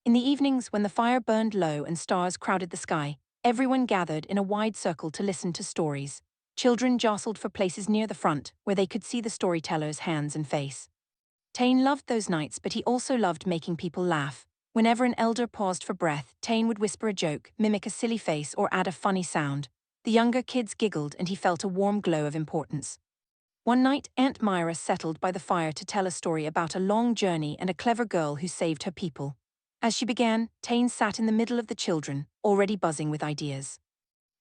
In the evenings, when the fire burned low and stars crowded the sky, everyone gathered in a wide circle to listen to stories. Children jostled for places near the front, where they could see the storyteller's hands and face. Tane loved those nights, but he also loved making people laugh. Whenever an elder paused for breath, Tane would whisper a joke, mimic a silly face, or add a funny sound. The younger kids giggled, and he felt a warm glow of importance. One night, Aunt Myra settled by the fire to tell a story about a long journey and a clever girl who saved her people. As she began, Tane sat in the middle of the children, already buzzing with ideas.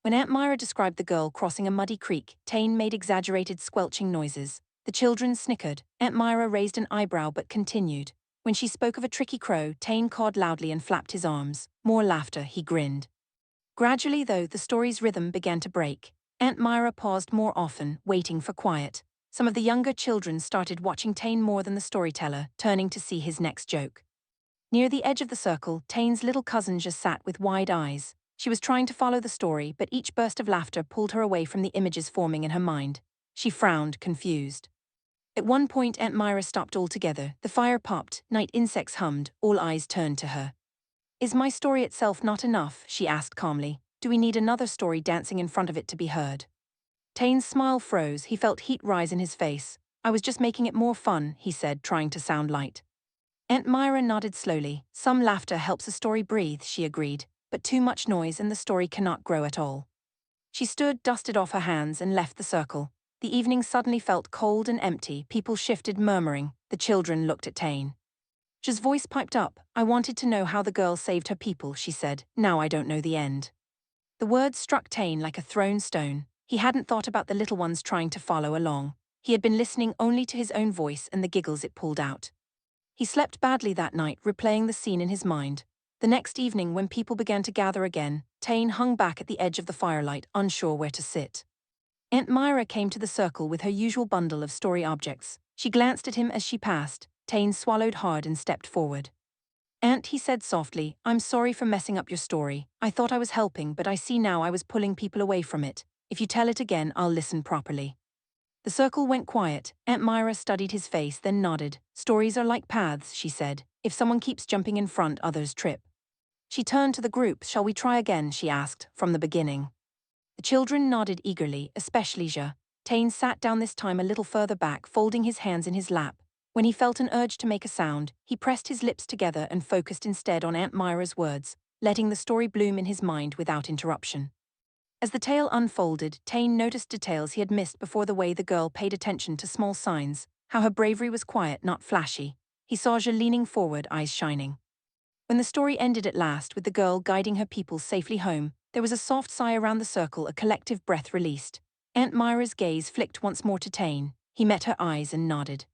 When Aunt Myra described the girl crossing a muddy creek, Tane made exaggerated squelching noises. The children snickered. Aunt Myra raised an eyebrow but continued. When she spoke of a tricky crow, Tane cawed loudly and flapped his arms. More laughter, he grinned. Gradually, though, the story's rhythm began to break. Aunt Myra paused more often, waiting for quiet. Some of the younger children started watching Tane more than the storyteller, turning to see his next joke. Near the edge of the circle, Tane's little cousin just sat with wide eyes. She was trying to follow the story, but each burst of laughter pulled her away from the images forming in her mind. She frowned, confused. At one point, Aunt Myra stopped altogether. The fire popped, night insects hummed, all eyes turned to her. "Is my story itself not enough?" she asked calmly. "Do we need another story dancing in front of it to be heard?" Tane's smile froze. He felt heat rise in his face. "I was just making it more fun," he said, trying to sound light. Aunt Myra nodded slowly. "Some laughter helps a story breathe," she agreed, "but too much noise and the story cannot grow at all." She stood, dusted off her hands, and left the circle. The evening suddenly felt cold and empty. People shifted, murmuring. The children looked at Tane. Ja's voice piped up. "I wanted to know how the girl saved her people," she said. "Now I don't know the end." The words struck Tane like a thrown stone. He hadn't thought about the little ones trying to follow along. He had been listening only to his own voice and the giggles it pulled out. He slept badly that night, replaying the scene in his mind. The next evening, when people began to gather again, Tane hung back at the edge of the firelight, unsure where to sit. Aunt Myra came to the circle with her usual bundle of story objects. She glanced at him as she passed. Tane swallowed hard and stepped forward. "Aunt," he said softly, "I'm sorry for messing up your story. I thought I was helping, but I see now I was pulling people away from it. If you tell it again, I'll listen properly." The circle went quiet. Aunt Myra studied his face, then nodded. "Stories are like paths," she said. "If someone keeps jumping in front, others trip." She turned to the group. "Shall we try again?" she asked, "from the beginning." The children nodded eagerly, especially Ja. Tane sat down this time a little further back, folding his hands in his lap. When he felt an urge to make a sound, he pressed his lips together and focused instead on Aunt Myra's words, letting the story bloom in his mind without interruption. As the tale unfolded, Tane noticed details he had missed before: the way the girl paid attention to small signs, how her bravery was quiet, not flashy. He saw Ja leaning forward, eyes shining. When the story ended at last, with the girl guiding her people safely home, there was a soft sigh around the circle, a collective breath released. Aunt Myra's gaze flicked once more to Tane. He met her eyes and nodded.